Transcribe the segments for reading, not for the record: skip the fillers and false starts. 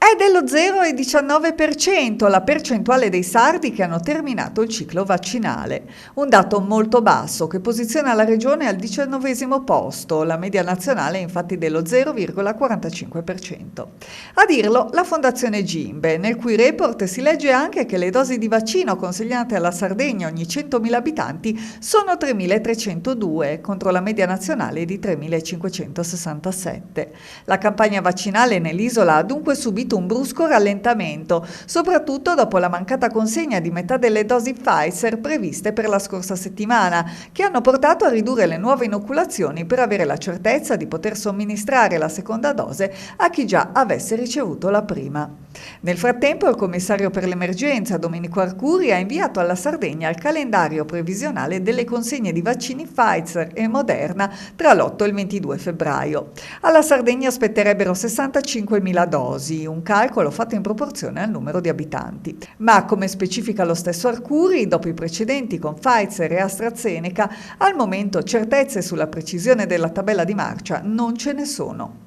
È dello 0,19% la percentuale dei sardi che hanno terminato il ciclo vaccinale, un dato molto basso che posiziona la regione al 19° posto, la media nazionale è infatti dello 0,45%. A dirlo la Fondazione Gimbe, nel cui report si legge anche che le dosi di vaccino consegnate alla Sardegna ogni 100.000 abitanti sono 3.302 contro la media nazionale di 3.567. La campagna vaccinale nell'isola ha dunque subito un brusco rallentamento, soprattutto dopo la mancata consegna di metà delle dosi Pfizer previste per la scorsa settimana, che hanno portato a ridurre le nuove inoculazioni per avere la certezza di poter somministrare la seconda dose a chi già avesse ricevuto la prima. Nel frattempo, il commissario per l'emergenza, Domenico Arcuri, ha inviato alla Sardegna il calendario previsionale delle consegne di vaccini Pfizer e Moderna tra l'8 e il 22 febbraio. Alla Sardegna aspetterebbero 65.000 dosi, un calcolo fatto in proporzione al numero di abitanti. Ma, come specifica lo stesso Arcuri, dopo i precedenti con Pfizer e AstraZeneca, al momento certezze sulla precisione della tabella di marcia non ce ne sono.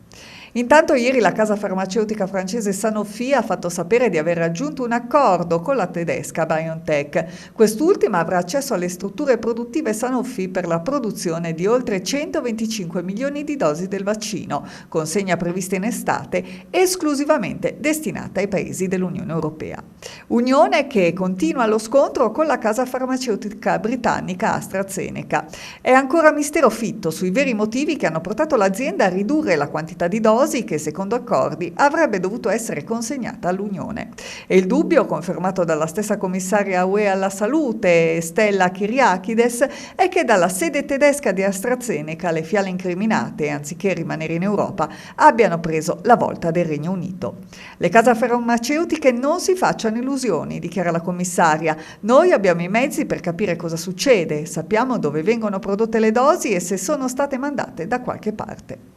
Intanto ieri la casa farmaceutica francese Sanofi ha fatto sapere di aver raggiunto un accordo con la tedesca BioNTech. Quest'ultima avrà accesso alle strutture produttive Sanofi per la produzione di oltre 125 milioni di dosi del vaccino, consegna prevista in estate, esclusivamente destinata ai paesi dell'Unione Europea. Unione che continua lo scontro con la casa farmaceutica britannica AstraZeneca. È ancora mistero fitto sui veri motivi che hanno portato l'azienda a ridurre la quantità di dosi che, secondo accordi, avrebbe dovuto essere consegnata all'Unione. E il dubbio, confermato dalla stessa commissaria UE alla salute, Stella Kyriakides, è che dalla sede tedesca di AstraZeneca le fiale incriminate, anziché rimanere in Europa, abbiano preso la volta del Regno Unito. Le case farmaceutiche non si facciano illusioni, dichiara la commissaria. Noi abbiamo i mezzi per capire cosa succede, sappiamo dove vengono prodotte le dosi e se sono state mandate da qualche parte.